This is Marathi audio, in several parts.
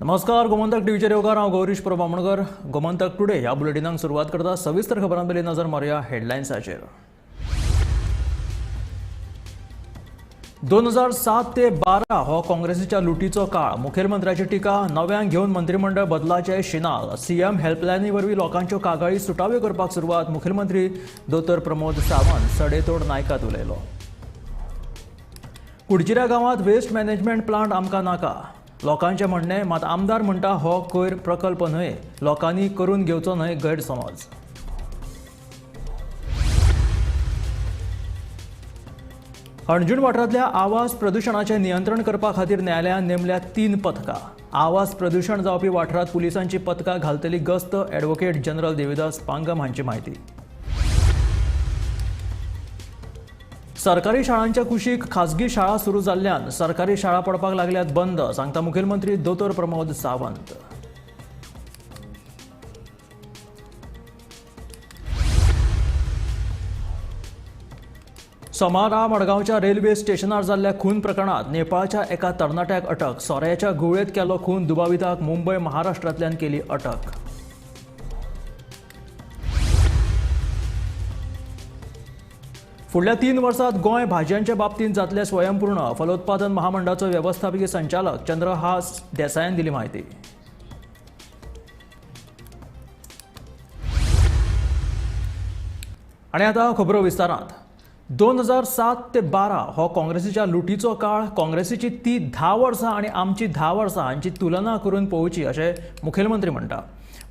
नमस्कार, गोमंतक टीव्हीचेर येवकार हांव गौरीश प्रभामणकर. गोमंतक टुडे ह्या बुलेटिनाक सुरवात करता. सविस्तर खबरांतली नजर मारया हेडलायन्साचेर. 2007 ते 12 हो काँग्रेसीच्या लुटीचो काळ. मुखेलमंत्र्याची टिका. नव्यान घेवन मंत्रिमंडळ बदलाचे शिनाल. सीएम हेल्पलायनी वरवीं लोकांच्यो कागाळी सुटाव्यो करपाक सुरवात. मुखेलमंत्री दोतोर प्रमोद सावंत सडेतोड नायकात उलयलो. कुडचिऱ्या गांवांत वेस्ट मॅनेजमेंट प्लांट आमकां नाका. लोकांचे म्हणणे, मात आमदार म्हणटा हो कोयर प्रकल्प न्हय, लोकांनी करून घेवचो न्हय गैरसमज. हणजूण वाठारांतल्या आवाज प्रदुशणाचें नियंत्रण करपा खातीर न्यायालयान नेमल्या 3 पथकां. आवाज प्रदूषण जावपी वाठारांत पुलिसांची पथकां घालतली गस्त. ॲडव्होकेट जनरल देविदास पांगम हांची माहिती. सरकारी शाळांच्या कुशीक खासगी शाळा सुरू जाल्ल्यान सरकारी शाळा पडपाक लागल्यात बंद, सांगता मुखेलमंत्री दोतोर प्रमोद सावंत. सोमारा मडगांवच्या रेल्वे स्टेशनार जाल्ल्या खून प्रकरणात नेपाळच्या एका तरणाट्याक अटक. सोऱ्याच्या गुळेत केलो खून दुबाविताक मुंबय महाराष्ट्रांतल्यान केली अटक. फुडल्या 3 वर्सांत गोंय भाजयांच्या बाबतींत जातले स्वयंपूर्ण. फलोत्पादन महामंडळाचो वेवस्थापकीय संचालक चंद्रहास देसायान दिली माहिती. आणि आता खबरो विस्तारांत. 2007 ते 12 हो काँग्रेसीच्या लुटीचो काळ. काँग्रेसीची ती 10 वर्सां आनी आमची 10 वर्सां हांची तुलना करून पळोवची अशें मुखेलमंत्री म्हणटा.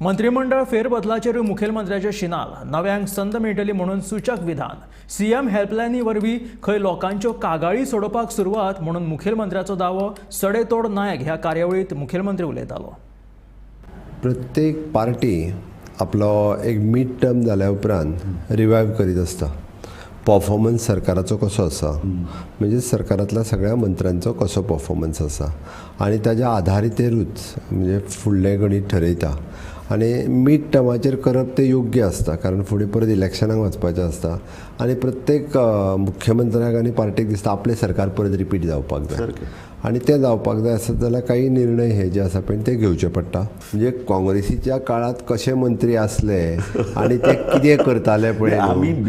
मंत्रिमंडळ फेरबदलाचेरूय मुखेलमंत्र्याचे शिनाल. नव्यांक संद मेळटली म्हणून सूचक विधान. सीएम हेल्पलायनी वरवीं खंय लोकांच्यो कागाळी सोडोवपाक सुरवात म्हणून मुखेलमंत्र्याचो दावो. सडेतोड नायक ह्या कार्यावळींत मुखेलमंत्री उलयतालो. प्रत्येक पार्टी आपलो एक मिड टर्म जाल्या उपरांत रिवायव करीत आसता. परफॉर्मन्स सरकाराचो कसो आसा, म्हणजे सरकारांतल्या सगळ्या मंत्र्यांचो कसो परफॉर्मन्स आसा आनी ताज्या आधारितेरूच म्हणजे फुडलें गणीत ठरयता. आनी मिड टर्माचेर करप तें योग्य आसता, कारण फुडें परत इलेक्शनाक वचपाचें आसता आनी प्रत्येक मुख्यमंत्र्याक आनी पार्टीक दिसता आपलें सरकार परत रिपीट जावपाक जाय. आनी तें जावपाक जाय आसत जाल्यार काही निर्णय हे जे आसा पळय ते घेवचे पडटा. म्हणजे काँग्रेसीच्या काळांत कशे मंत्री आसले आनी ते कितें करताले पळय,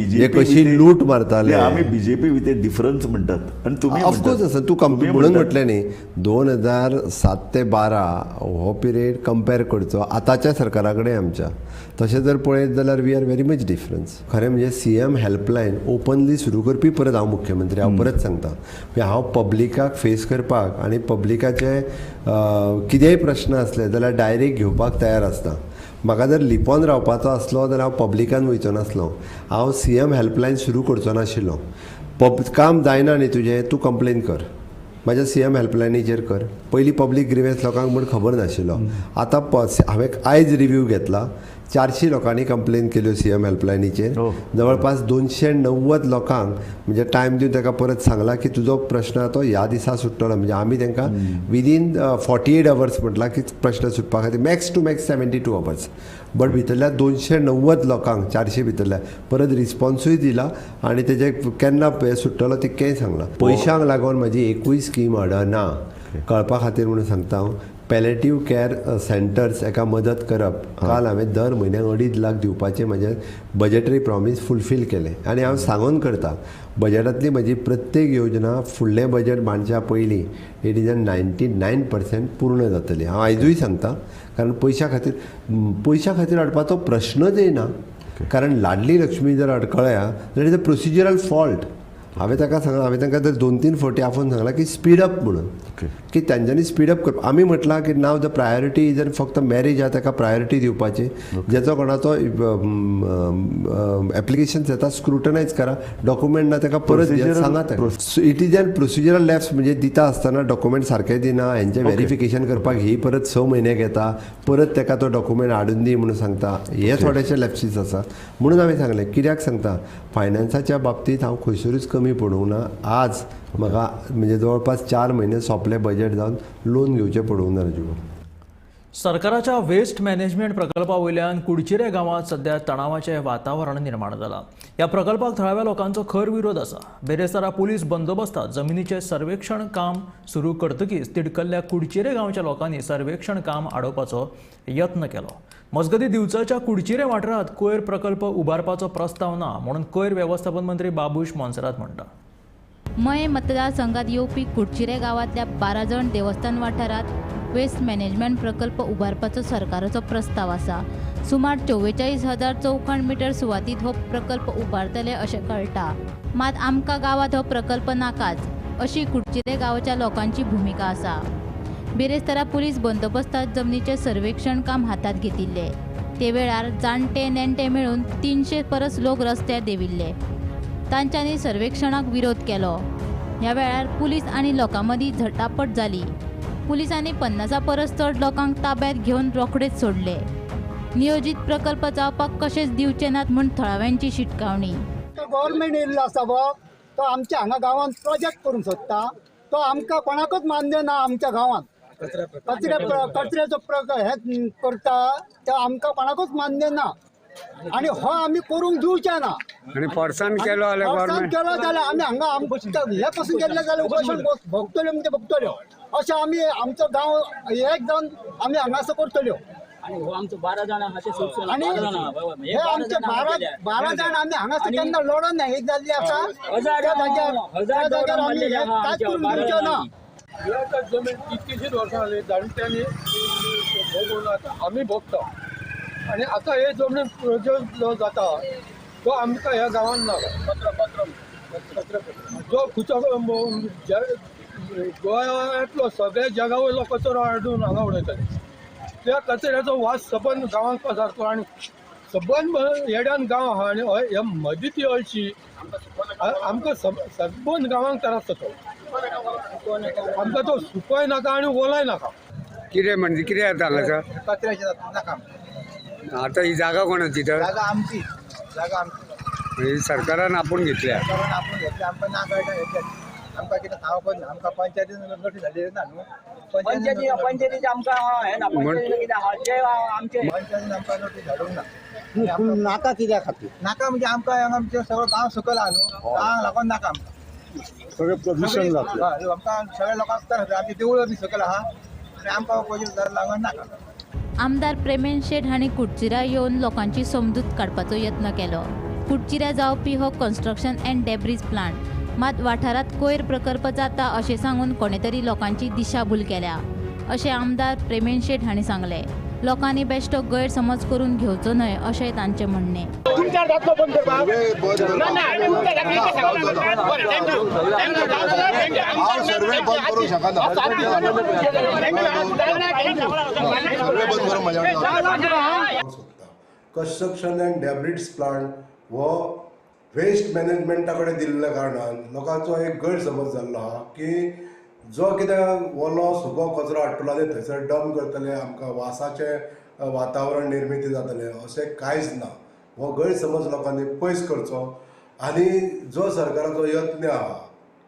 जे कशी लूट मारताले. आमी बीजेपी विथ ए डिफरन्स म्हणटात आनी तुमी ऑफकोर्स आसा. तूं म्हणून म्हटलें न्ही 2007 ते 12 हो पिरियड कंपेर करचो आतांच्या सरकारा कडेन आमच्या. तशें जर पळयत जाल्यार we are very much difference. खरें म्हणजे सीएम हेल्पलायन ओपनली सुरू करपी परत हांव मुख्यमंत्री. हांव परत सांगता, हांव पब्लिकाक फेस करपाक आनी पब्लिकाचे कितेंय प्रश्न असले जाल्यार डायरेक्ट घेवपाक तयार आसता. म्हाका जर लिपोन रावपाचो आसलो जाल्यार हांव पब्लिकान वयचो नासलो. हांव सीएम हेल्पलायन सुरू करचो नाशिल्लो. काम जायना न्ही तुजें, तूं कंप्लेन कर, म्हाज्या सीएम हेल्पलायनीचेर कर. पयलीं पब्लीक ग्रिव्हन्स लोकांक म्हण खबर नाशिल्लो. आतां हांवें आयज रिव्ह्यू घेतला. 400 लोकांनी कंप्लेन केल्यो सीएम हेल्पलायनीचेर. जवळपास 290 लोकांक म्हणजे टायम दिवन ताका परत सांगला की तुजो प्रश्न तो ह्या दिसा सुट्टलो. म्हणजे आमी तांकां विदीन 48 अवर्स म्हटलां की प्रश्न सुटपा खातीर max to max 72 hours. But भितरल्या 290 लोकांक 400 भितरल्या परत रिस्पॉन्सूय दिला आनी तेजे केन्ना सुट्टलो तितकेंय सांगलां. पयशांक लागून म्हाजी एकूय स्कीम अडना कळपा खातीर म्हणून सांगता हांव. पॅलेटिव्ह कॅर सेंटर्स एका मदत करप. काल हांवें दर म्हयन्याक 2.5 लाख दिवपाचें म्हजें बजेटरी प्रॉमीस फुलफील केलें. आनी हांव सांगून करता, बजेटांतली म्हजी प्रत्येक योजना फुडलें बजेट मांडच्या पयलीं 99% पूर्ण जातली. हांव आयजूय सांगता, कारण पयशा खातीर अडपाचो प्रश्नच येना. कारण लाडली लक्ष्मी जर अडकळ्या जाल्यार इज अ प्रोसिजरल फॉल्ट. हांवें तांकां जर 2-3 फावटी आफोवन सांगलां की स्पीड अप म्हणून, की तांच्यांनी स्पीड अप करप. आमी म्हटलां की नाव द प्रायोरिटी जर फक्त मॅरेज आहा ताका प्रायोरिटी दिवपाची. जेचो कोणाचो एप्लिकेशन्स येता स्क्रुटनायज करा, डॉक्युमेंट ना ताका परत सांगा. It is an procedural lapse. म्हणजे दिता आसतना डॉक्युमेंट सारके दिना, हेंचें व्हेरिफिकेशन करपाक ही परत 6 म्हयने घेता, परत ताका तो डॉक्युमेंट हाडून दी म्हणून सांगता. हे थोडेशे लॅप्सीस आसा. म्हणून हांवें सांगलें, कित्याक सांगता, फायनान्साच्या बाबतींत हांव खंयसरूच कमी पडूंक ना. आज म्हाका म्हणजे जवळपास 4 म्हयने सोंपले बजेट जावन लोन घेवचें पडूंक ना. सरकाराच्या वेस्ट मॅनेजमेंट प्रकल्पावयल्यान कुडचिरे गांवांत सध्या तणावाचें वातावरण निर्माण जालां. ह्या प्रकल्पाक थळाव्या लोकांचो खर विरोध आसा. बेरेस्तारा पुलीस बंदोबस्तांत जमनीचें सर्वेक्षण काम सुरू करतकीच तिडकल्ल्या कुडचिरे गांवच्या लोकांनी सर्वेक्षण काम आडोवपाचो यत्न केलो. मजगती दिवचाच्या कुडचिरे वाठारांत कोयर प्रकल्प उबारपाचो प्रस्ताव ना म्हणून कोयर वेवस्थापन मंत्री बाबूश मोन्सेरात म्हणटा. मये मतदारसंघात येवपी कुडचिरे गांवांतल्या 12 जण देवस्थान वाठारांत वेस्ट मॅनेजमेंट प्रकल्प उबारपाचो सरकाराचो प्रस्ताव आसा. सुमार 44,000 चौखण मिटर सुवातीत हो प्रकल्प उबारतले अशें कळटा. मात आमकां गांवांत हो प्रकल्प नाकाच अशी कुडचिरे गांवच्या लोकांची भुमिका आसा. बेरेस्तारा पुलीस बंदोबस्तांत जमनीचें सर्वेक्षण काम हातांत घेतिल्ले. ते वेळार जाणटे नेणटे मेळून 300 परस लोक रस्त्यार देविल्ले. तांच्यांनी सर्वेक्षणाक विरोध केलो. ह्या वेळार पुलीस आनी लोकां मदीं झटापट जाली. पुलिसांनी 50 परस चड लोकांक ताब्यात घेवन रोखडेच सोडले. नियोजीत प्रकल्प जावपाक कशेंच दिवचे नात म्हूण थळाव्यांची शिटकावणी. तो गव्हर्नमेंट येयल्लो आसा तो आमच्या हांगा गांवांत प्रोजेक्ट करूंक सोदता. तो आमकां कोणाकूच मान्य ना. आमच्या गांवांत कचऱ्याचो हे करता तो आमकां कोणाकूच मान्य ना आणि हो आमी करूंक दिवचे ना. आणि फोर्सान केलो जाल्यार आमी हांगा हे पासून गेल्ले जाल्यार उपोशण भोगतल्यो म्हणजे भोगतल्यो अशें आमी आमचो गांव एक जावन आमी हांगासर करतल्यो. आणि हो आमचो 12 जाण आहा ते सोडून आणि हे आमचे 12 जाण आमी हांगासर केन्ना लढोन हे जाल्ली आसा. त्या जाग्यार आमी कांयच करून दिवचे ना. जमीन कितकीशीच वर्सां जाली जाणट्यांनी भोगून आमी भोगता आणि आता हे जमनीन प्रोजेक्ट जो जाता तो आमकां ह्या गांवांत ना. जो खुचो गोंयांतलो सगळ्या जगा वयलो कचरो हाडून हांगा उडयताले. त्या कचऱ्याचो वास सबंद गांवांत पसारतो आणि सबंद येड्यान गांव आहा आनी हे मदीं ती हळशी आमकां सबंद गांवांक त्रास जाता. आमकां तो सुकोय नाका आनी ओलाय नाका. कितें म्हणजे कितें जाता हांगासर कचऱ्याचे नाका. आता ही जागा कोणाची तर जागा आमची. ही सरकारान आपूण घेतल्या. आपण घेतले आमकां ना कळटा घेतले. आमकां कितें सांगप ना. आमकां पंचायतीन नोटीस झाली ना न्हू. पंचायतीचे आमकां हे ना पंचायतीचे कितें आहा जे आमचे पंचायतीन आमकां नोटीस धाडूंक ना. नाका कित्या खातीर नाका म्हणजे आमकां हांगा आमचे सगळो गांव सकयल आहा न्हू. गांवांक लागून नाका आमकां. सगळें प्रदूशण जातलें. आमकां सगळ्या लोकांक त्रास. आमची देवळां बी सकयल आहा आनी आमकां प्रोजेक्ट लागून नाका. आमदार प्रेमेन शेट हांणी कुडचिऱ्या येवन लोकांची समजूत काडपाचो यत्न केलो. कुडचिऱ्या जावपी हो कन्स्ट्रक्शन एंड डेब्रीज प्लांट मात वाठारांत कोयर प्रकल्प जाता अशें सांगून कोणे तरी लोकांची दिशाभूल केल्या अशें आमदार प्रेमेन शेट हांणी सांगलें. लोकांनी बेश्टो गैरसमज करून घेवचो न्हय अशेंय तांचें म्हणणें. कन्स्ट्रक्शन एंड डेब्रिड्स प्लांट हो वेस्ट मॅनेजमेंटा कडेन दिल्ल्या कारणान लोकांचो एक गैरसमज जाल्लो आहा की जो कितें ओलो सुको कचरो हाडटलो आनी थंयसर डंप करतले आमकां वासाचें वातावरण निर्मिती जातलें अशें कांयच ना. हो गैरसमज लोकांनी पयस करचो आनी जो सरकाराचो यत्न आहा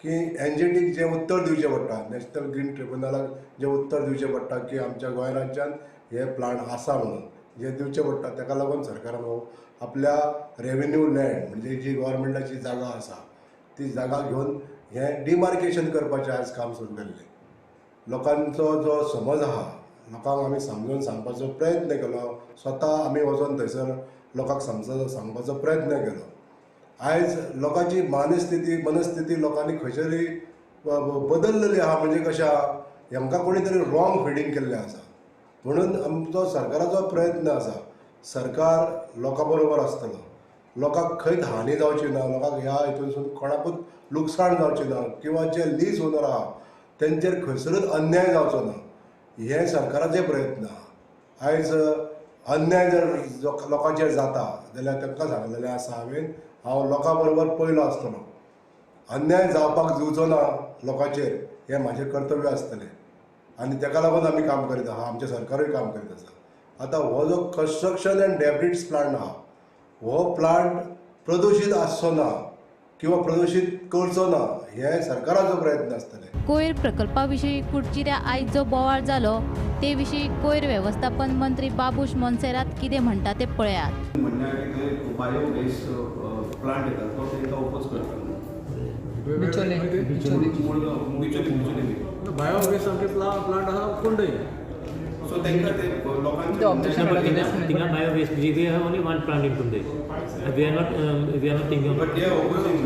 की एनजीटीक जें उत्तर दिवचें पडटा नॅशनल ग्रीन ट्रिब्युनलाक जें उत्तर दिवचें पडटा की आमच्या गोंय राज्यांत हे प्लांट आसा म्हणून जें दिवचें पडटा ताका लागून सरकारान हो आपल्या रेव्हेन्यू लँड म्हणजे जी गव्हर्मेंटाची जागा आसा ती जागा घेवन हें डिमार्केशन करपाचें आयज काम सुरू केल्लें. लोकांचो जो समज आहा लोकांक आमी समजून सांगपाचो प्रयत्न केलो. स्वता आमी वचून थंयसर लोकांक सांगपाचो प्रयत्न केलो. आयज लोकांची मनस्थिती लोकांनी खंयतरी बदललेली आहा. म्हणजे कशें आहा हांकां कोणी तरी रॉंग फिडींग केल्लें आसा. म्हणून आमचो सरकाराचो प्रयत्न आसा. सरकार लोकां बरोबर आसतलो. लोकांक खंयच हानी जावची ना. लोकांक ह्या हितूनसून कोणाकूच लुकसाण जावचें ना किंवा जे लीज ओनर आहा तेंचेर खंयसरूच अन्याय जावचो ना हे सरकाराचे प्रयत्न आहा. आयज अन्याय जर लोकांचेर जाता जाल्यार तांकां सांगलेलें आसा हांव लोकां बरोबर पयलो आसतलो. अन्याय जावपाक दिवचो ना लोकांचेर हें म्हाजें कर्तव्य आसतलें आनी ताका लागून आमी काम करीत आहा. आमचें सरकारूय काम करीत आसा. आतां हो जो कन्स्ट्रक्शन एंड डेब्रिड्स प्लांट आहा हो प्लांट प्रदूशीत आसचो ना किंवा प्रदूषित करचो ना हे सरकाराचो प्रयत्न आसतले. कोयर प्रकल्पाविशीं कुडचिऱ्या आयज जो बोवाळ जालो ते विशीं कोयर वेवस्थापन मंत्री बाबूश मोन्सेरात कितें म्हणटा ते पळयात. बायो वेस्ट प्लांट येतात तो तांकां ओपोज करता. बायो वेस्ट आमचे प्लांट आहा कोंडय सो तांकां ते लोकांचे थिंगा bio waste we have only one plant in today we are not thinking but they are opposing.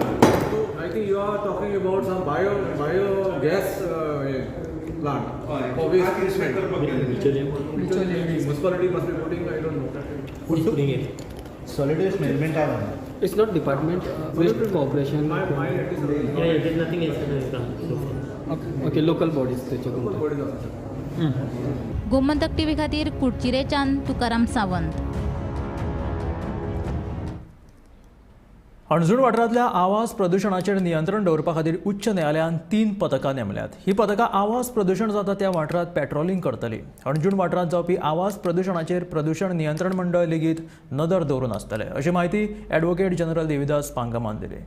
I think you are talking about some biogas plant. Municipality must be putting, I don't know. Who's putting it? Solid waste management It's not department. Waste corporation. Yeah, there's nothing else. Okay, local bodies. Gomantak TV खातीर कुडचिरेच्यान तुकाराम सावंत. हणजूण वाठारांतल्या आवाज प्रदुशणाचेर नियंत्रण दवरपा खातीर उच्च न्यायालयान 3 पथकां नेमल्यात. ही पथकां आवाज प्रदूषण जाता त्या वाठारांत पेट्रोलिंग करतली. हणजूण वाठारांत जावपी आवाज प्रदुशणाचेर प्रदूषण नियंत्रण मंडळ लेगीत नदर दवरून आसतले अशी माहिती ॲडव्होकेट जनरल देविदास पांगमान दिली.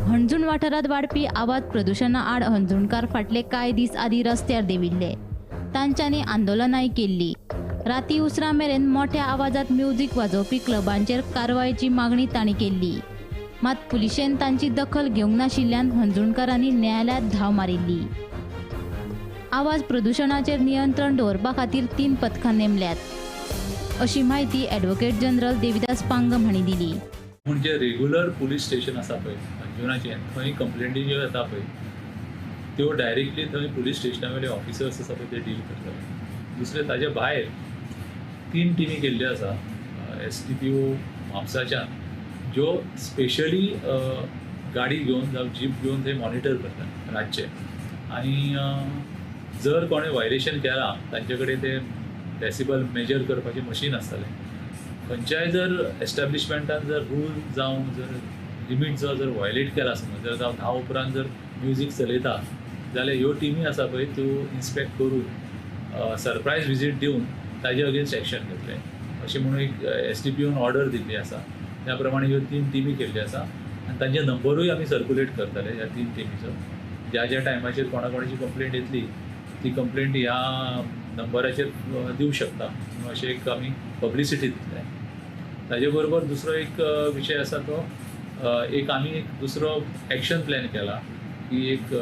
हणजूण वाठारांत वाडपी आवाज प्रदुशणा आड हणजूणकार फाटले कांय दीस आदीं रस्त्यार देविल्ले. तांच्यांनी आंदोलनाय केल्ली. राती उसरां मेरेन मोठ्या आवाजात म्युझिक वाजोवपी क्लबांचेर कारवायेची मागणी तांणी केल्ली. मात पुलिशेन तांची दखल घेवंक नाशिल्ल्यान हणजूणकारांनी न्यायालयात धांव मारिल्ली. आवाज प्रदुशणाचेर नियंत्रण दवरपा खातीर 3 पथकां नेमल्यात अशी माहिती ॲडव्होकेट जनरल देविदास पांगम हांणी दिली. म्हणजे रेग्युलर पुलीस स्टेशन आसा पळय हणजूणाचें थंय कंप्लेंटी ज्यो येता पळय त्यो डायरेक्टली थंय पुलीस स्टेशना वयले ऑफिसर्स आसा पळय ते डील करतले. दुसरे ताजे भायर 3 टिमी केल्ल्यो आसा STPO म्हापसाच्यान ज्यो स्पेशली गाडी घेवन जावं जीप घेवन थंय मॉनिटर करतात रातचे. आनी जर कोणें वायलेशन केलां तांचे कडेन ते डेसिबल मेजर करपाचें मशीन आसतलें. खंयच्याय जर एस्टॅब्लिशमेंटान जर रूल जावं जर लिमीट जर वायलेट केला समज जर जावं 10 उपरांत जर म्युझीक चलयता जाल्यार ह्यो टिमी आसा पळय त्यो इन्स्पेक्ट करून सरप्रायज विजीट दिवन ताजे अगेन्स्ट एक्शन घेतले अशी म्हणून एक STPOन ऑर्डर दिल्ली आसा. त्या प्रमाणे ह्यो 3 टिमी केल्ल्यो आसा आनी तांचे नंबरूय आमी सर्क्युलेट करतले ह्या 3 टिमीचो. ज्या टायमाचेर कोणाची कंप्लेंट येतली ती कंप्लेंट ह्या नंबराचेर दिवं शकता अशें एक आमी पब्लिसिटी दितले. ताजे बरोबर दुसरो एक विशय आसा तो आमी एक दुसरो एक्शन प्लॅन केला की एक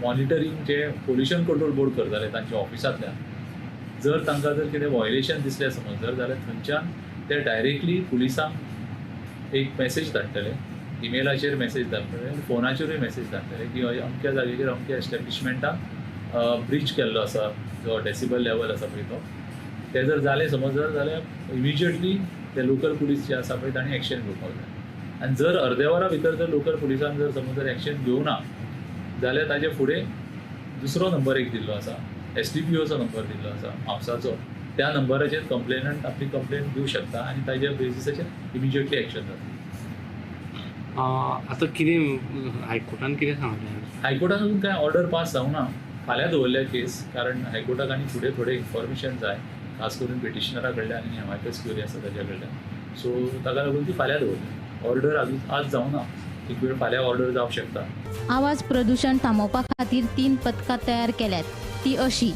मॉनिटरींग जे पोल्युशन कंट्रोल बोर्ड करताले तांच्या ऑफिसांतल्यान जर तांकां जर कितें वायलेशन दिसलें समज जाल्यार थंयच्यान ते डायरेक्टली पुलिसांक एक मेसेज धाडटले. इमेलाचेर मेसेज धाडटले आनी फोनाचेरूय मेसेज धाडटले की अमक्या जाग्याचेर अमक्या एस्टॅब्लिशमेंटाक ब्रीच केल्लो आसा जो डेसिबल लेवल आसा पळय तो. ते जर जालें समज जाल्यार इमिजिएटली ते लोकल पुलीस जे आसा पळय तांणी एक्शन घेवपाक जाय. आनी जर अर्द्या वरा भितर जर लोकल पुलिसान जर समज जर एक्शन घेवना जाल्यार ताजे फुडें दुसरो नंबर एक दिल्लो आसा STPOचो नंबर दिल्लो आसा म्हापसाचो. त्या नंबराचेर कंप्लेनंट आपली कंप्लेंट दिवं शकता आनी ताज्या बेसिसाचेर इमिजिएटली एक्शन जाता. आतां कितें हायकोर्टान कितें सांगलें? हायकोर्टान अजून कांय ऑर्डर पास जावना. फाल्यां दवरल्या केस कारण हायकोर्टाक आनी फुडें थोडें इन्फॉर्मेशन जाय खास करून पिटिशनरा कडल्यान आनी MIPS क्युरी आसा ताच्या कडल्यान. सो ताका लागून ती फाल्यां दवरली. ऑर्डर आज जावना. एक वेळ फाल्यां ऑर्डर जावंक शकता. आवाज प्रदूषण थांबोवपा खातीर 3 पथकां तयार केल्यात. ती अशी.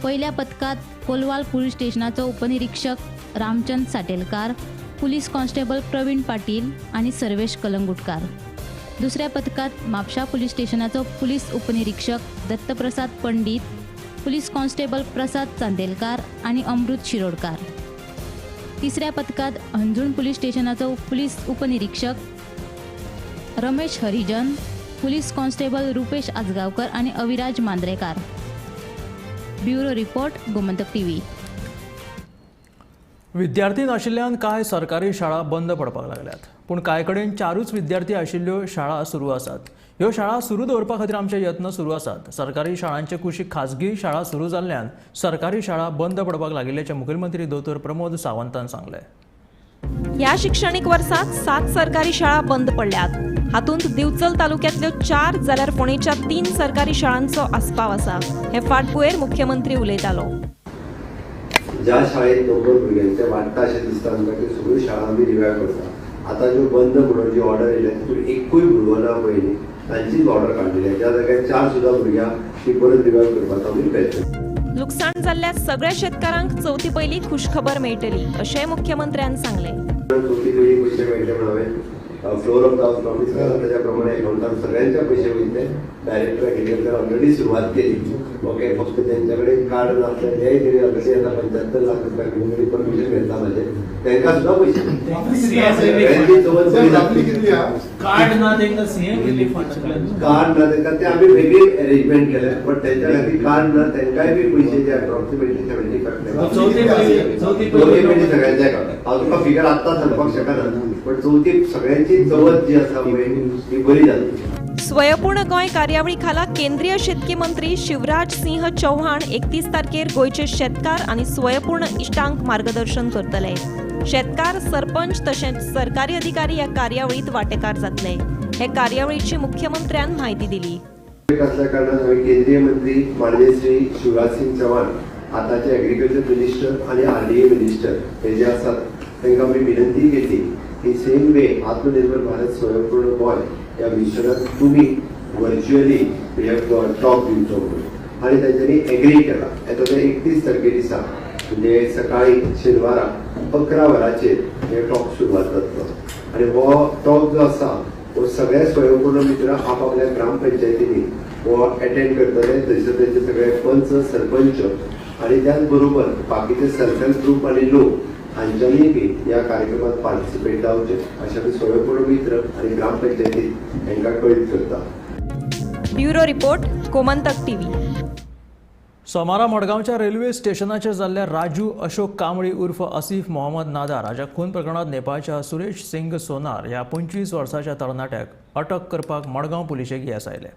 पहिल्या पथकात कोलवाल पुलीस स्टेशनाचो उपनिरीक्षक रामचंद साटेलकार, पुलीस कॉन्स्टेबल प्रवीण पाटील आनी सर्वेश कलंगुटकार. दुसऱ्या पथकात म्हापशा पुलीस स्टेशनाचो पुलीस उपनिरीक्षक दत्तप्रसाद पंडीत, पुलीस कॉन्स्टेबल प्रसाद चांदेलकार आनी अमृत शिरोडकार. तिसऱ्या पथकात हणजूण पुलीस स्टेशनाचो पुलीस उपनिरीक्षक रमेश हरिजन, पुलीस कॉन्स्टेबल रुपेश आजगावकर आनी Aviraj Mandrekar. Bureau report Gomantak TV. विद्यार्थी नाशिल्ल्यान कांय सरकारी शाळा बंद पडपाक लागल्यात. पूण कांय कडेन 4च विद्यार्थी आशिल्ल्यो शाळा सुरू आसात. ह्यो शाळा सुरू दवरपा खातीर आमचे यत्न सुरू आसात. सरकारी शाळांचे कुशीक खाजगी शाळा सुरू जाल्ल्यान सरकारी शाळा बंद पडपाक लागिल्ल्याचें मुखेलमंत्री दोतोर प्रमोद सावंतान सांगलें. या शैक्षणिक वर्सात 7 सरकारी शाळा बंद पडल्यात. हातूंत दिवचल तालुक्यांतल्यो 4 जाल्यार फोंडेच्या 3 सरकारी शाळांचो आस्पाव आसा. हे फाटभुंयेर मुख्यमंत्री उलयतालो. ज्या शाळेत नंबर भुरग्यांचे वाडटा अशें दिसता आमकां त्यो सगळ्यो शाळा आमी रिवायव करता. आतां ज्यो बंद म्हणून जी ऑर्डर येयल्या तितून एकूय भुरगो ना पयलीं तांचीच ऑर्डर काडलेली आहे. ज्या जाग्यार 4 सुद्दां भुरग्यांक ती परत रिवायव करपाक आमी प्रयत्न. नुकसाण जाल्ल्या सगळ्या शेतकारांक चवथी पयली खुशखबर मेळटली अशेंय मुख्यमंत्र्यान सांगले. चवथी पयली पयशे मेळटले म्हणून हांवें floor of the house promise केला. त्याच्या प्रमाणे अकाउंटान सगळ्यांचे पयशे वयतले. डायरेक्टर एग्रीकल्चर ऑलरेडी सुरवात केली. ओके, फक्त त्यांच्याकडे कार्ड नासले तेय तरी ऑलरेडी आता 75 लाख रुपया कमिटी परमिशन घेतला म्हणजे तांकां सुद्दां पयशे सगळ्यांची चवथ बरी जातली. कार्ड ना तांकां सीएम रिलीफ फंड कार्ड ना तांकां ते आमी वेगळी अरेंजमेंट केले. पण त्यांच्या खातीर कार्ड ना तांकांय बी पयशे जे अप्रॉक्सिमेटली 75 चवथी पयली सगळ्यांचे अकाउंट. हांव तुका फिगर आत्तां सांगपाक शकना, पण चवथी सगळ्यांची चवथ जी आसा पळय ती बरी जातली. स्वयंपूर्ण गोंय कार्यावळी खाला केंद्रीय शेतकी मंत्री शिवराज सिंह चौहान 31 तारखेर गोंयचे शेतकार आनी स्वयंपूर्ण इश्टांक मार्गदर्शन करतले. शेतकार, सरपंच तशेंच सरकारी अधिकारी ह्या कार्यावळीत वांटेकार जातले. हे कार्यावळीची मुख्यमंत्र्यान म्हायती दिली. असल्या कारणान हांवें केंद्रीय मंत्री माननीय श्री शिवराज सिंह चौहान, आतांचे एग्रीकल्चर मिनिस्टर आनी RDA मिनिस्टर हे जे आसात तांकां आमी विनंती केली की सेम वे आत्मनिर्भर भारत स्वयंपूर्ण गोंय ह्या मिशनात तुमी व्हर्च्युअली टॉक दिवचो म्हणून. आनी तांच्यांनी एग्री केला. येता ते 31 तारखे दिसा म्हणजे सकाळी शेनवारा 11 वरांचेर हे टॉक सुरवात जातलो. आनी हो टॉक जो आसा हो सगळे स्वयंपूर्ण मित्र आपापल्या ग्रामपंचायतींनी हो अटेंड करतले. थंयसर तेंचे सगळे पंच, सरपंच आनी त्याच बरोबर बाकीचे सेल्फ हेल्प ग्रुप आनी लोक हांच्यांनी बी ह्या कार्यक्रमात पार्टिसिपेट जावचे अशें आमी स्वयंपूर्ण मित्र आनी ग्रामपंचायती हांकां कळीत करता. Bureau report, Gomantak TV. सोमारा मडगांवच्या रेल्वे स्टेशनाचेर जाल्ल्या राजू अशोक कांबळी उर्फ आसिफ मोहम्मद नादार हाच्या खून प्रकरणात नेपाळच्या सुरेश सिंग सोनार ह्या 25 वर्साच्या तरणाट्याक अटक करपाक मडगांव पुलिशेक येस आयले.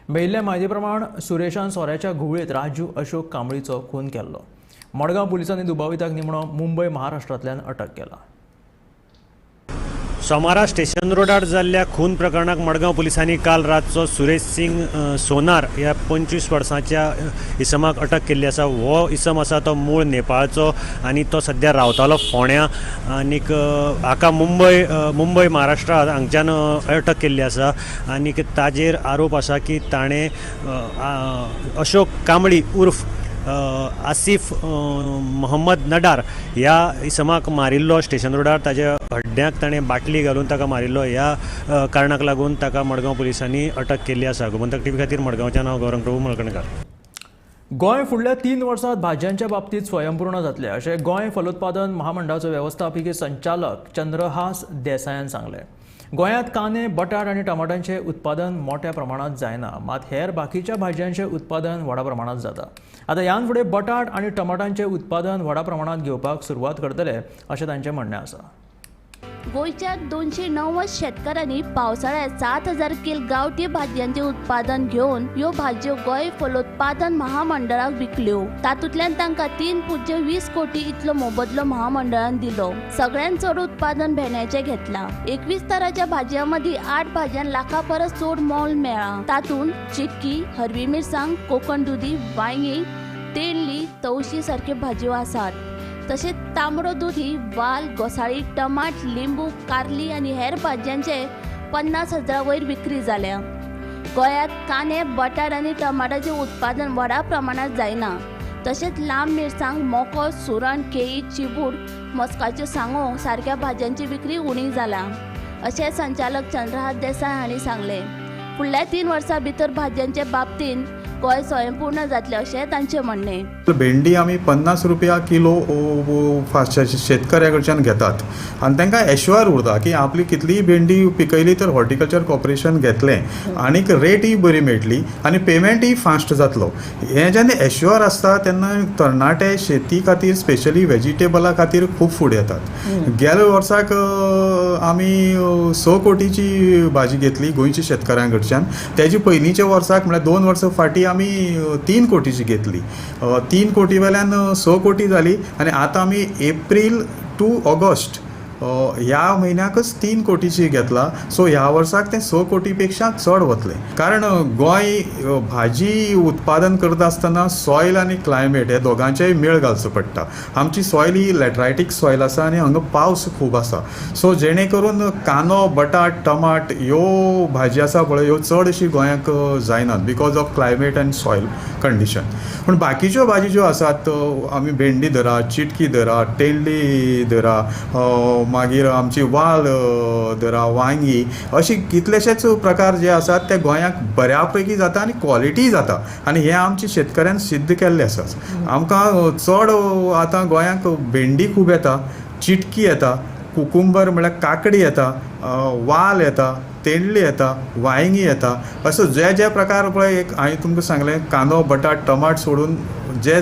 मेळिल्ल्या म्हायती प्रमाण सुरेशान सोऱ्याच्या घुवळेंत राजू अशोक कांबळीचो खून केल्लो. मडगांव पुलिसांनी दुबाविताक निमणो मुंबय, महाराष्ट्रांतल्यान अटक केला. सोमारा स्टेशन रोडार जाल्ल्या खून प्रकरणाक मडगांव पुलिसांनी काल रातचो सुरेश सिंग सोनार ह्या 25 वर्साच्या इसमाक अटक केल्ली आसा. हो इसम आसा तो मूळ नेपाळचो आनी तो सध्या रावतालो फोंड्या आनीक हाका मुंबय महाराष्ट्रा हांगच्यान अटक केल्ली आसा. आनीक ताजेर आरोप आसा की ताणें अशोक कांबळी उर्फ आसिफ मोहम्मद नडार ह्या इसमाक मारिल्लो. स्टेशन रोडार ताज्या हड्ड्याक ताणें बाटली घालून ताका मारिल्लो. ह्या कारणाक लागून ताका मडगांव पुलिसांनी अटक केल्ली आसा. गोमंतक टीव्ही खातीर मडगांवच्यान हांव गौरंग प्रभू मळकणकार. गोंय फुडल्या 3 वर्सांत भाज्यांच्या बाबतीत स्वयंपूर्ण जातले अशें गोंय फलोत्पादन महामंडळाचो वेवस्थापकीय संचालक चंद्रहास देसायान सांगलें. गोंयांत कांदे, बटाट आनी टमाटांचें उत्पादन मोठ्या प्रमाणांत जायना, मात हेर बाकीच्या भाज्यांचें उत्पादन व्हडा प्रमाणांत जाता. आतां ह्यान फुडें बटाट आनी टमाटांचें उत्पादन व्हडा प्रमाणांत घेवपाक सुरवात करतले अशें तांचें म्हणणें आसा. गोंयच्या 290 शेतकारांनी पावसाळ्यात 7000 किल गांवठी भाजयांचे उत्पादन घेवन ह्यो भाजयो गोंय फलोत्पादन महामंडळाक विकल्यो. तातूंतल्यान तांकां 3.20 कोटी इतलो मोबदलो महामंडळान दिलो. सगळ्यांत चड उत्पादन भेंड्याचें घेतलां. 21 तरांच्या भाजयां मदीं 8 भाजयांक लाखा परस चड मोल मेळ्ळां. तातूंत चिटकी, हरवी मिरसांग, कोकण दुदी, वांयगी, तेंडली, तवशी सारक्यो भाजयो आसात. तशेंच तांबडो दुधी, वाल, घोसाळी, टमाट, लिंबू, कारली आनी हेर भाजयांचे 50,000 वयर विक्री जाल्या. गोंयांत कांदे, बटाट आनी टमाटाचें उत्पादन व्हडा प्रमाणांत जायना. तशेंच लांब मिरसांग, मोको, सुरण, केळी, चिबूड, मस्काच्यो सांगो सारक्या भाजयांची विक्री उणी जाला अशें संचालक चंद्रहास देसाय हांणी सांगलें. फुडल्या 3 वर्सां भितर भाजयांचे बाबतींत गोंय स्वयंपूर्ण जातले अशें तांचें म्हणणें. भेंडी आमी 50 रुपया किलो शेतकऱ्या कडच्यान घेतात आनी तांकां एश्युअर उरता की आपली कितलीय भेंडी पिकयली तर हॉर्टिकल्चर कॉर्पोरेशन घेतलें आनीक रेटय बरी मेळटली आनी पेमेंटय फास्ट जातलो. हें जेन्ना एश्युअर आसता तेन्ना तरणाटे शेती खातीर स्पेशली व्हेजिटेबला खातीर खूब फुडें येतात. गेल्या वर्साक आमी 6 कोटीची भाजी घेतली गोंयच्या शेतकऱ्यां कडच्यान. तेजे पयलींच्या वर्साक म्हळ्यार 2 वर्सां फाटीं आमी 3 कोटीची घेतली. 3 कोटी वेल्यान 6 कोटी जाली आनी आतां आमी एप्रील टू ऑगस्ट ह्या म्हयन्याकच 3 कोटीची घेतला. सो ह्या वर्साक ते 6 कोटीपेक्षा चड वतले. कारण गोंय भाजी उत्पादन करता आसतना सॉयल आनी क्लायमेट हे दोगांचेय मेळ घालचो पडटा. आमची सॉयल ही लॅटरायटीक सॉयल आसा आनी हांगा पावस खूब आसा. सो जेणे करून कांदो, बटाट, टमाट ह्यो भाजी आसा पळय ह्यो चड अशी गोंयाक जायनात because of climate end soil condition. पूण बाकीच्यो भाजी ज्यो आसात आमी भेंडी धरा, चिटकी धरा, तेंडली धरा, मागीर आमची वाल धरा, वांगी, अशी कितलेशेच प्रकार जे आसात ते गोंयाक बऱ्यापैकी जाता आनी क्वॉलिटी जाता. आनी हे आमच्या शेतकऱ्यान सिद्ध केल्ले आसा. आमकां चड आतां गोंयाक भेंडी खूब येता, चिटकी येता, कुकुंबर म्हळ्यार काकडी येता, वाल येता, तेंडली येता, वांयगी येता. असो जे प्रकार पळय हांवें तुमकां सांगलें कांदो, बटाट, टमाट सोडून जे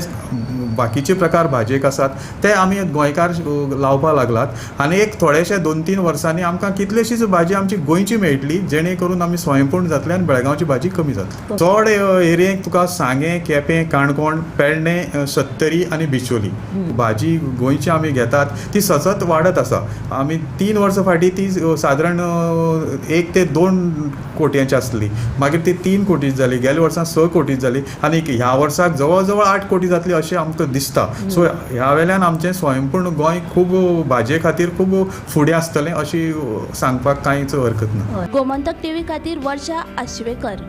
बाकीचे प्रकार भाजयेक आसात ते आमी गोंयकार लावपाक लागलात. आनी एक थोडेशे 2-3 वर्सांनी आमकां कितलेशीच भाजी आमची गोंयची मेळटली जेणे करून आमी स्वयंपूर्ण जातले आनी बेळगांवची भाजी कमी जातली. चड एरियेक तुका सांगे, केपें, काणकोण, पेडणें, सत्तरी आनी बिचोली भाजी गोंयची आमी घेतात ती सतत वाडत आसा. आमी 3 वर्सां फाटीं ती सादारण 1 ते 2 कोटयांची आसली, मागीर ती 3 कोटीची जाली, गेल्या वर्सा 6 कोटी जाली आनी ह्या वर्साक जवळ जवळ 8 कोटी जातली अशें आमकां दिसता. सो ह्या वेल्यान आमचें स्वयंपूर्ण गोंय खूब भाजये खातीर खूब फुडें आसतलें अशी सांगपाक कांयच हरकत ना. गोमंतक टीव्ही खातीर वर्षा आश्वेकर.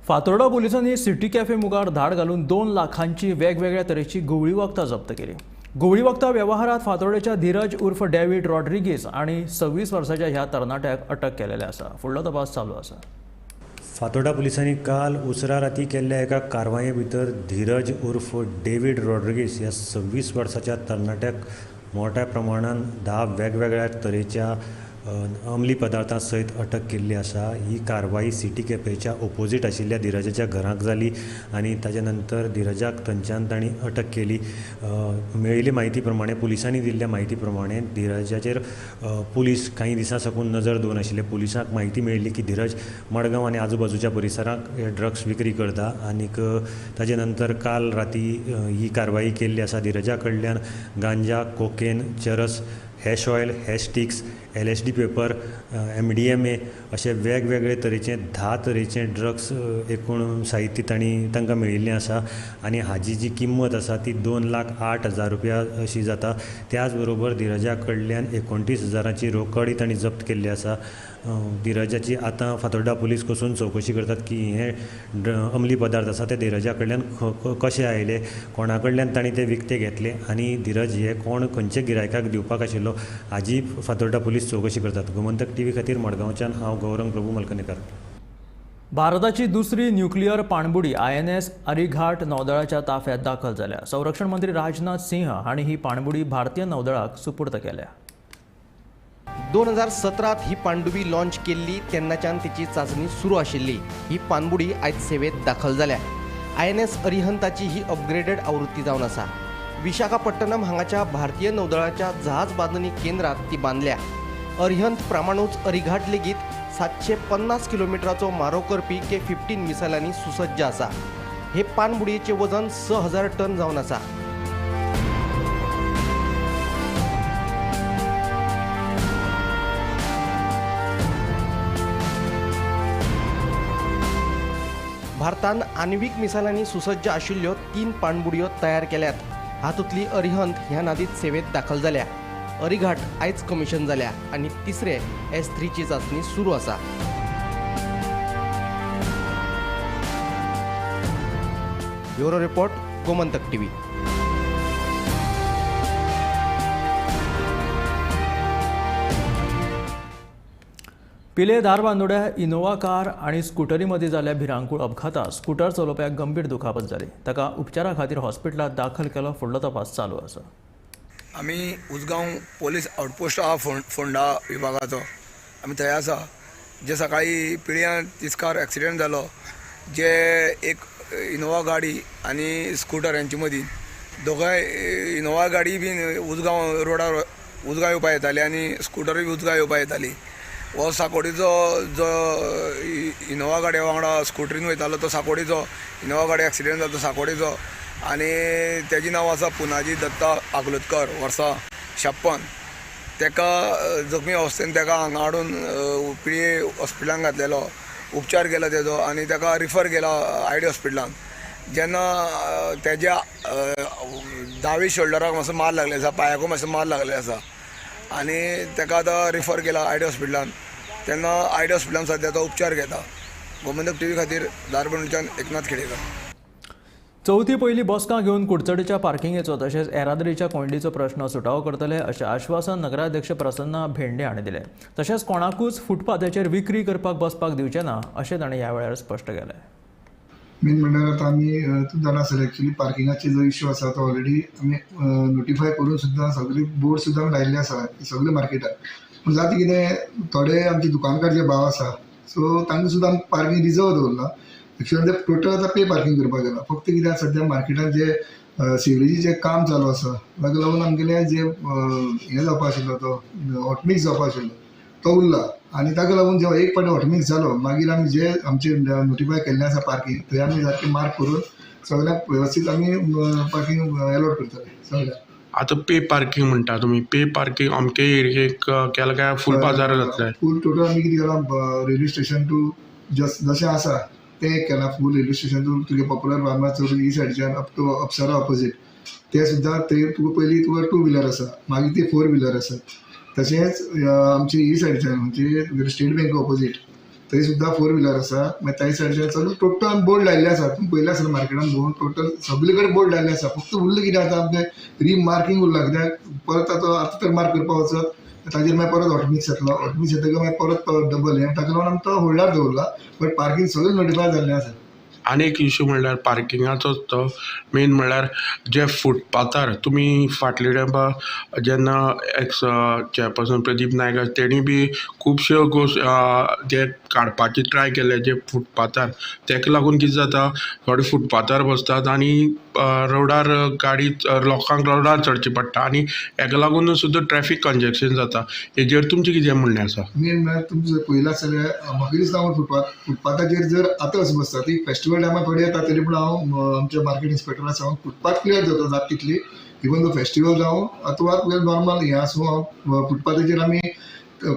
फातोर्डा पोलिसांनी सिटी कॅफे मुखार धाड घालून 2 लाखांची वेगवेगळ्या तरेची गवळी वखदां जप्त केली. गवळी वखदां वेवहारात फातोर्डेच्या धीरज उर्फ डेव्हिड रॉड्रिगीस आणि 26 वर्साच्या ह्या तरणाट्याक अटक केलेले आसा. फुडलो तपास चालू आसा. फातोर्डा पुलिसांनी काल उसरा राती केल्ल्या एका कारवाये भितर धीरज उर्फ डेव्हिड रॉड्रिगीस ह्या 26 वर्साच्या तरणाट्याक मोठ्या प्रमाणात 10 वेगवेगळ्या तरेच्या अंमली पदार्थां सयत अटक केल्ली आसा. ही कारवाई सिटी कॅफेच्या ओपोजीट आशिल्ल्या धीरजाच्या घराक जाली आनी ताजे नंतर धीरजाक थंयच्यान तांणी अटक केली. मेळिल्ली म्हायती प्रमाणे पुलिसांनी दिल्ल्या म्हायती प्रमाणे धीरजाचेर पुलीस कांय दिसां साकून नजर दवरून आशिल्ले. पुलिसांक म्हायती मेळिल्ली की धीरज मडगांव आनी आजूबाजूच्या परिसरांत ड्रग्स विक्री करता आनीक ताजे नंतर काल राती ही कारवाई केल्ली आसा. धीरजा कडल्यान गांजा, कोकेन, चरस, hash oil, hash sticks, LSD paper, MDMA अशे वेगवेगळे तरेचे 10 तरेचे ड्रग्स एकूण साहित्य तांकां मेळिल्लें आसा आनी हाजी जी किंमत आसा ती 2,08,000 रुपया अशी जाता. त्याच बरोबर धीरजा कडल्यान 29,000ची रोकडी तांणी जप्त केल्ली आसा. धीरजाची आतां फातोर्डा पुलीस कसून चवकशी करतात की हे अंमली पदार्थ आसा ते धीरजा कडल्यान कशे आयले, कोणा कडल्यान तांणी ते विकते घेतले आनी धीरज हे कोण खंयच्या गिरायकाक दिवपाक आशिल्लो हाजी फातोर्डा पुलीस चवकशी करतात. गोमंतक टीव्ही खातीर मडगांवच्यान हांव गौरंग प्रभू मलकनेकर. भारताची दुसरी न्यूक्लियर पाणबुडी INS अरिघाट नौदळाच्या ताफ्यात दाखल जाल्या. संरक्षण मंत्री राजनाथ सिंह हांणी ही पाणबुडी भारतीय नौदळाक सुपूर्द केल्या. 2017 ही पाणबुडी लॉन्च केल्ली तेन्नाच्यान तिची चाचणी सुरू आशिल्ली. ही पाणबुडी आयज सेवेत दाखल जाल्या. INS अरिहंताची ही अपग्रेडेड आवृत्ती जावन आसा. विशाखापट्टणम हांगाच्या भारतीय नौदळाच्या जहाज बांदणी केंद्रात ती बांदल्या. अरिहंत प्रमाणूच अरिघाट लेगीत 750 किलोमिटराचो मारो करपी K-15 मिसायलांनी सुसज्ज आसा. हे पाणबुडयेचें वजन 6,000 टन जावन आसा. भारतान आण्विक मिसायलांनी सुसज्ज आशिल्ल्यो 3 पाणबुडयो तयार केल्यात. हातूंतली अरिहंत ह्या नादीत सेवेत दाखल जाल्या. अरिघाट आयज कमिशन जाल्या आनी तिसरे S3 ची चाचणी सुरू आसा. Bureau report, Gomantak TV. पिले धारबांदोड्या इनोवा कार आणि स्कूटरी मदीं जाल्ल्या भिरांकूळ अपघातात स्कूटर चलोवप्याक गंभीर दुखापत जाली. ताका उपचारा खातीर हॉस्पिटलांत दाखल केलो. फुडलो तपास चालू आसा. आमी उसगांव पोलीस आउटपोस्ट आहा फोंडा विभागाचो, आमी थंय आसा. जे सकाळी पिळ्यान तिस्कार एक्सिडेंट जालो, जे एक इनोवा गाडी आनी स्कूटर यांचे मदीं दोगांय इनोवा गाडी बी उसगांव रोडार उसगांव येवपा येताली आनी स्कूटरूय बी उसगांव येवपा येताली. हो साकोडीचो जो इनोवा गाडी वांगडा स्कूटरीन वयतालो तो साकोडीचो, इनोवा गाडी एक्सिडेंट जालो तो साकोडीचो आनी तेजें नांव आसा पुनाजी दत्ता आगलोदकर, वर्सा 56. ताका जखमी अवस्थेन ताका हांगा हाडून पिळये हॉस्पिटलांत घातलेलो, उपचार केलो तेजो आनी ताका रिफर केलो आयडी हॉस्पिटलांत. जेन्ना तेज्या दावे शोल्डराक मातसो मार लागले आसा, पांयाकूय मातसो मार लागले आसा आनी ताका आतां रिफर केला आयडी हॉस्पिटलांत. तेन्ना आयडी हॉस्पिटलांत सद्या तो उपचार घेता. गोमंतक TV खातीर धारबांदोडेच्यान एकनाथ खेडेकर. चवथी पयली बसका घेवन कुडचडेच्या पार्किंगेचो तशेंच येरादारीच्या कोंडीचो प्रश्न सुटावो करतले अशें आश्वासन नगराध्यक्ष प्रसन्न भेंडे हांणी दिलें. तशेंच कोणाकूच फुटपाथाचेर विक्री करपाक बसपाक दिवचें ना अशें ताणें ह्या वेळार स्पश्ट केलें. मेन म्हणल्यार आतां आमी तूं जाणा सर एक्चुअली पार्किंगाचे जो इश्यू आसा तो ऑलरेडी आमी नोटिफाय करून सुद्दां सगळे बोर्ड सुद्दां लायिल्ले आसा सगळे मार्केटाक. पूण जाता कितें थोडे आमचे दुकानकार जे भाव आसा सो तांकां सुद्दां पार्किंग रिजर्व दवरला. एक्चुअली टोटल आतां पे पार्किंग करपाक गेला. फक्त कित्याक सद्या मार्केटान जे सिवरेजीचें काम चालू आसा ताका लागून आमगेलें जे हें जावपा आशिल्लो तो हॉटमिक्स जावपा आशिल्लो तो उरला आनी ताका लागून जेव्हा एक फावटी हॉटमिक्स जालो मागीर आमी जे आमचे नोटिफाय केल्लें आसा पार्किंग थंय आमी सारकें मार्क करून सगळ्यांक वेवस्थीत आमी पार्किंग अलॉट करतले सगळ्यांक. आतां पे पार्किंग म्हणटा तुमी, पे पार्किंग अमके एरियेक केलें काय फूल बाजार जातलें? फूल टोटल आमी कितें केलां रेल्वे स्टेशन टू जशें आसा तें केलां. फूल रेल्वे स्टेशन टू तुगे पॉप्युलर फार्मार चौक ही सायडीच्यान अप टू अप्सरा ऑपोजीट ते सुद्दां थंय तुका पयलीं तुका 2 व्हिलर आसा मागीर ते 4 व्हिलर आसा. तशेंच आमचे ही सायडीच्यान म्हणजे स्टेट बँक ऑपोजीट थंय सुद्दां 4 व्हिलर आसा. मागीर त्या सायडीच्यान सगळें टोटल बोर्ड लायिल्ले आसा. तुमी पयलें आसलें मार्केटान भोंवून टोटल सगळे कडेन बोर्ड लायिल्ले आसा. फक्त उरलें कितें आतां आमचें रिमार्किंग उरला कित्याक परत आतां तर मार्क करपाक वचत ताजेर मागीर परत हॉटमिक्स येतलो. हॉटमिक्स येतकीर मागीर परत डबल हें ताका लागून आमी तो होल्डार दवरला. बट पार्किंग सगळें नोटिफाय जाल्लें आसा. आनीक इश्यू म्हणल्यार पार्किंगाचो तो मेन म्हणल्यार जे फुटपाथार तुमी फाटले टायमा जेन्ना एक्स चेअरपर्सन प्रदीप नायक तेणी बी खुबश्यो जे काडपाची ट्राय केले जे फुटपाथार तेका लागून कितें जाता थोडे फुटपाथार बसतात आनी रोडार गाडी लोकांक रोडार चडची पडटा आनी हेका लागून सुद्दां ट्रॅफीक कंजेक्शन जाता. हेजेर तुमचें कितें म्हणणें आसा? मेन म्हणल्यार तुमचें पयलें आसलें म्हाका दिसता फुटपाथाचेर जर आतां अशें बसता ती फेस्टिवल टायमार थोडी येता तरी पूण हांव आमच्या मार्केट इन्स्पेक्टराक सांगून फुटपाथ क्लियर जाता जाता तितली इवन तो फेस्टिवल जावं अथवा नॉर्मल हें आसूं हांव फुटपाथाचेर आमी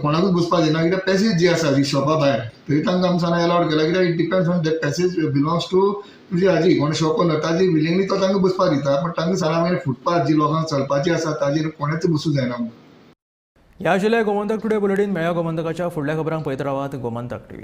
कोणाकूच बसपाक दिना. कित्याक पॅसेज जी आसा जी शॉपा भायर थंय तांकां आमच्यान अलाउड केला. कित्याक it depends on that passage belongs to तुजी हाजी कोण शॉप ओनर ताजी विलिंगली तो तांकां बसपाक दिता. बट तांकां सांगला फुटपाथ जी लोकांक चलपाची आसा ताजेर कोणेच बसूं जायना. ह्या आशिल्लें गोमंतक टुडे बुलेटीन. मेळ्या गोमंतकाच्या फुडल्या खबरांक पळयत रावात Gomantak TV.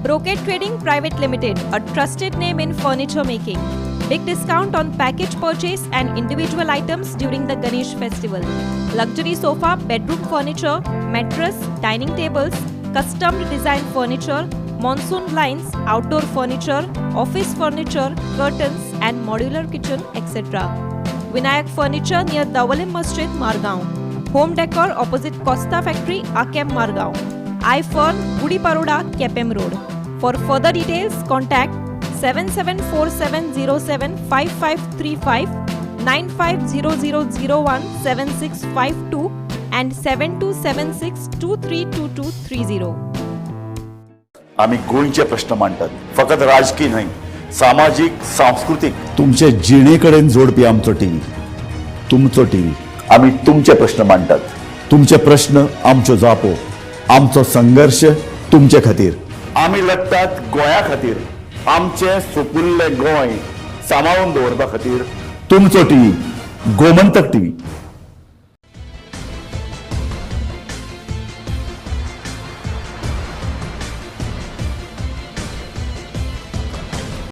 Brocade Trading Private Limited, a trusted name in furniture making. Big discount on package purchase and individual items during the Ganesh festival. Luxury sofa, bedroom furniture, mattress, dining tables, custom design furniture, monsoon blinds, outdoor furniture, office furniture, curtains and modular kitchen, etc. Vinayak Furniture near Dawalim Masjid, Margaon. Home decor opposite Costa Factory, Akem, Margaon. iFurn, Gudi Paroda, Kepem Road. For further details, contact 7747075535, 9500017652 and 7276232230. आम्ही गोंयचे प्रश्न मांडटात. फकत राजकीय न्हय, सामाजिक सांस्कृतिक तुमचे जिणेकडेन जोडपी आमचो टीव्ही. तुमचो टीव्ही. आम्ही तुमचे प्रश्न मांडटात. तुमचे प्रश्न आमच्यो जापो. आमचो संघर्ष तुमचे खातीर. आमी लढतात गोंया खातीर. आमचे सोपुल्ले गोंय सांबाळून दवरपा खातीर. तुमचो टीव्ही गोमंतक TV.